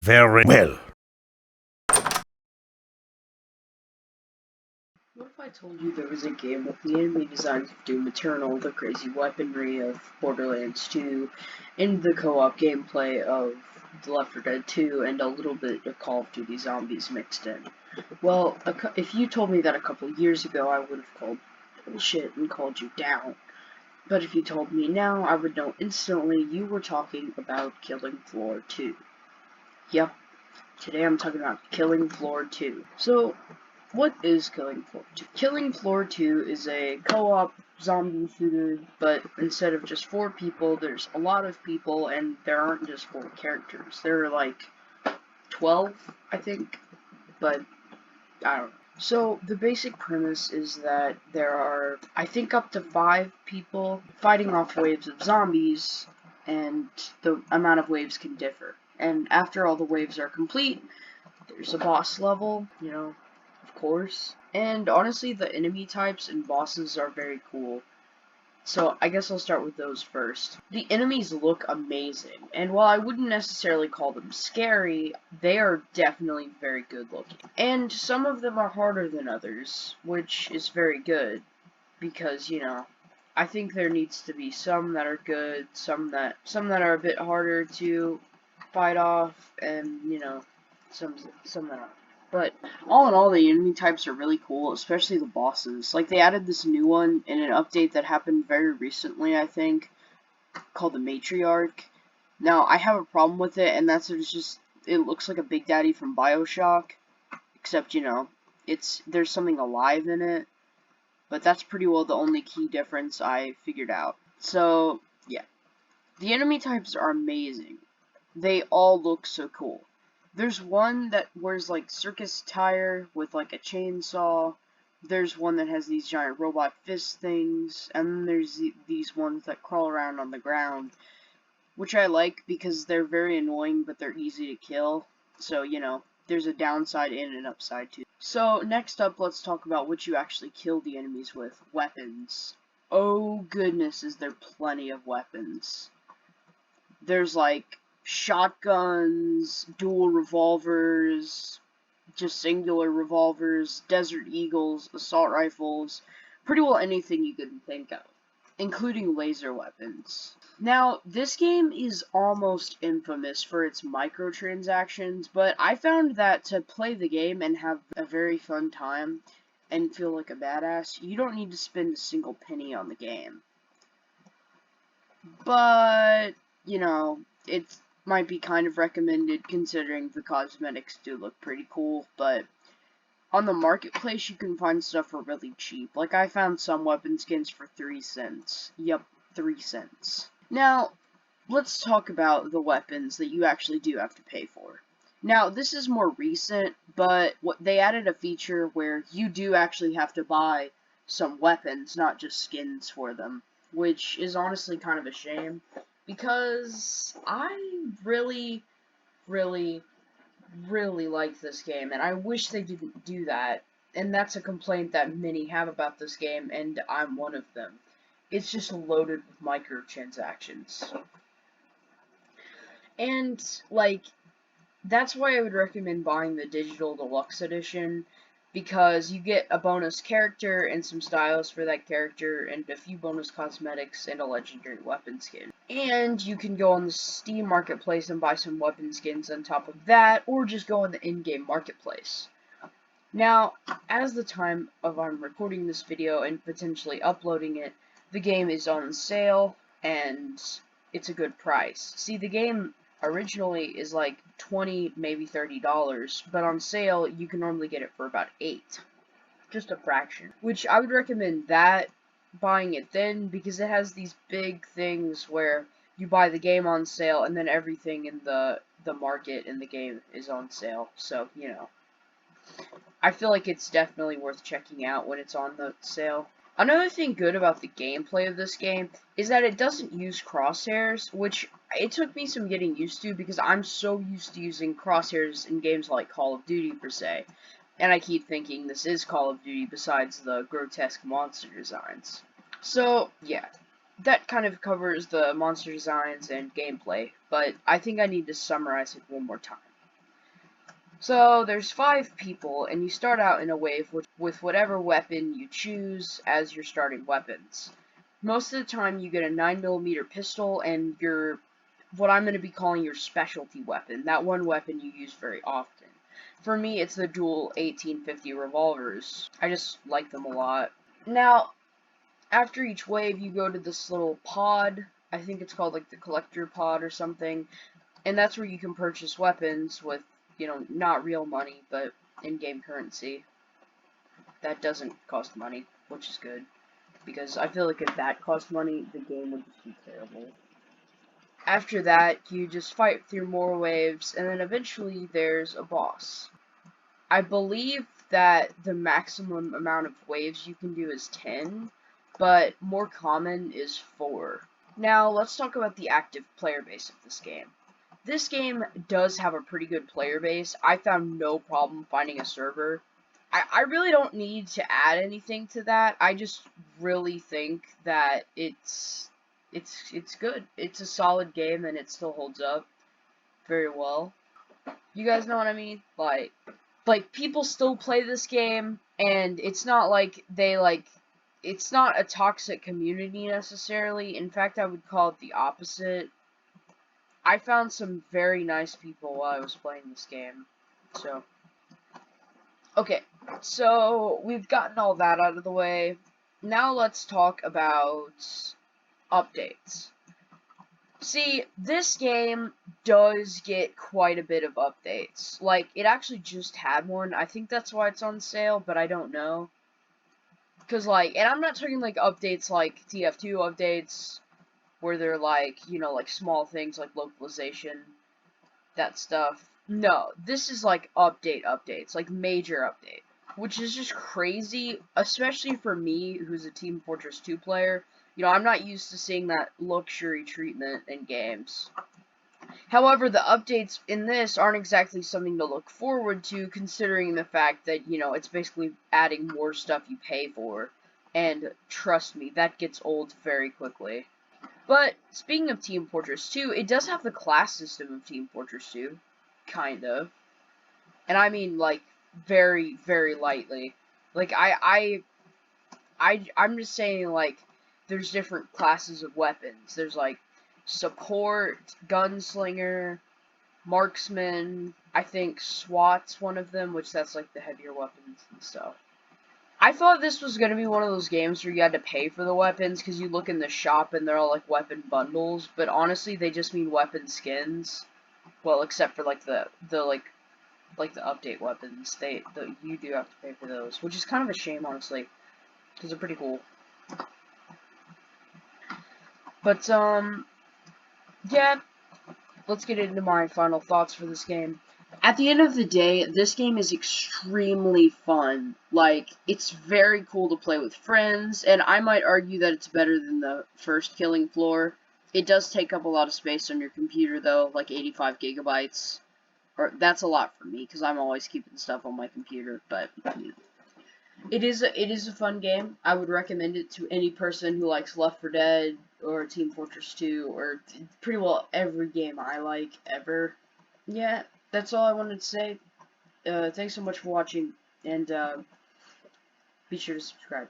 Very well. What if I told you there was a game with the enemy designs of Doom Eternal, the crazy weaponry of Borderlands 2, and the co-op gameplay of The Left 4 Dead 2, and a little bit of Call of Duty Zombies mixed in? Well, if you told me that a couple years ago, I would have called bullshit and called you down. But if you told me now, I would know instantly you were talking about Killing Floor 2. Yep, today I'm talking about Killing Floor 2. So, what is Killing Floor 2? Killing Floor 2 is a co-op zombie shooter, but instead of just 4 people, there's a lot of people, and there aren't just 4 characters. There are like 12, I think, but I don't know. So, the basic premise is that there are, I think, up to 5 people fighting off waves of zombies, and the amount of waves can differ. And after all the waves are complete, there's a boss level, of course. And honestly, the enemy types and bosses are very cool. So I guess I'll start with those first. The enemies look amazing, and while I wouldn't necessarily call them scary, they are definitely very good looking. And some of them are harder than others, which is very good, because, I think there needs to be some that are good, some that are a bit harder to fight off, and, some that aren't. But all in all, the enemy types are really cool, especially the bosses. Like, they added this new one in an update that happened very recently, I think, called the Matriarch. Now, I have a problem with it, and that's it looks like a Big Daddy from BioShock, except, there's something alive in it, but that's pretty well the only key difference I figured out. So, yeah. The enemy types are amazing. They all look so cool. There's one that wears like circus attire with like a chainsaw. There's one that has these giant robot fist things, and then there's these ones that crawl around on the ground, which I like because they're very annoying, but they're easy to kill. So, there's a downside and an upside too. So, next up, let's talk about what you actually kill the enemies with. Weapons. Oh goodness, is there plenty of weapons. There's like shotguns, dual revolvers, just singular revolvers, Desert Eagles, assault rifles, pretty well anything you can think of, including laser weapons. Now, this game is almost infamous for its microtransactions, but I found that to play the game and have a very fun time and feel like a badass, you don't need to spend a single penny on the game. But, it might be kind of recommended considering the cosmetics do look pretty cool, but on the marketplace you can find stuff for really cheap. Like, I found some weapon skins for 3 cents. Yup, 3 cents. Now, let's talk about the weapons that you actually do have to pay for. Now, this is more recent, but they added a feature where you do actually have to buy some weapons, not just skins for them, which is honestly kind of a shame, because I really, really, really like this game, and I wish they didn't do that, and that's a complaint that many have about this game, and I'm one of them. It's just loaded with microtransactions. And, like, that's why I would recommend buying the digital deluxe edition, because you get a bonus character and some styles for that character, and a few bonus cosmetics and a legendary weapon skin. And you can go on the Steam marketplace and buy some weapon skins on top of that, or just go on the in-game marketplace. Now, as the time of I'm recording this video and potentially uploading it, the game is on sale, and it's a good price. See, the game originally is like $20, maybe $30, but on sale you can normally get it for about $8. Just a fraction. Which I would recommend buying it then, because it has these big things where you buy the game on sale and then everything in the market in the game is on sale. So, I feel like it's definitely worth checking out when it's on the sale. Another thing good about the gameplay of this game is that it doesn't use crosshairs, which it took me some getting used to because I'm so used to using crosshairs in games like Call of Duty per se. And I keep thinking this is Call of Duty besides the grotesque monster designs. So, yeah, that kind of covers the monster designs and gameplay, but I think I need to summarize it one more time. So there's 5 people, and you start out in a wave with whatever weapon you choose as your starting weapons. Most of the time you get a 9mm pistol and what I'm going to be calling your specialty weapon, that one weapon you use very often. For me, it's the dual 1850 revolvers. I just like them a lot. Now, after each wave, you go to this little pod. I think it's called like the collector pod or something. And that's where you can purchase weapons with, not real money, but in-game currency. That doesn't cost money, which is good. Because I feel like if that cost money, the game would just be terrible. After that, you just fight through more waves, and then eventually there's a boss. I believe that the maximum amount of waves you can do is 10, but more common is 4. Now, let's talk about the active player base of this game. This game does have a pretty good player base. I found no problem finding a server. I really don't need to add anything to that. I just really think that it's good. It's a solid game and it still holds up very well. You guys know what I mean? Like people still play this game, and it's not like it's not a toxic community necessarily. In fact, I would call it the opposite. I found some very nice people while I was playing this game. So, okay, so we've gotten all that out of the way. Now let's talk about updates. See, this game does get quite a bit of updates. Like, it actually just had one. I think that's why it's on sale, but I don't know. Because, like, and I'm not talking, like, updates like TF2 updates, where they're, like, like, small things like localization, that stuff. No, this is, like, updates, like, major update. Which is just crazy, especially for me, who's a Team Fortress 2 player. I'm not used to seeing that luxury treatment in games. However, the updates in this aren't exactly something to look forward to, considering the fact that, it's basically adding more stuff you pay for. And trust me, that gets old very quickly. But, speaking of Team Fortress 2, it does have the class system of Team Fortress 2. Kind of. And I mean, like, very, very lightly. Like, I'm just saying, like, there's different classes of weapons. There's, like, support, gunslinger, marksman, I think SWAT's one of them, which that's, like, the heavier weapons and stuff. I thought this was going to be one of those games where you had to pay for the weapons, because you look in the shop and they're all, like, weapon bundles, but honestly, they just mean weapon skins. Well, except for, like, the update weapons. You do have to pay for those, which is kind of a shame, honestly, because they're pretty cool. But, yeah, let's get into my final thoughts for this game. At the end of the day, this game is extremely fun. Like, it's very cool to play with friends, and I might argue that it's better than the first Killing Floor. It does take up a lot of space on your computer, though, like 85 gigabytes. Or, that's a lot for me, because I'm always keeping stuff on my computer, but it is a fun game. I would recommend it to any person who likes Left 4 Dead, or Team Fortress 2, or pretty well every game I like, ever. Yeah, that's all I wanted to say. Thanks so much for watching, and be sure to subscribe.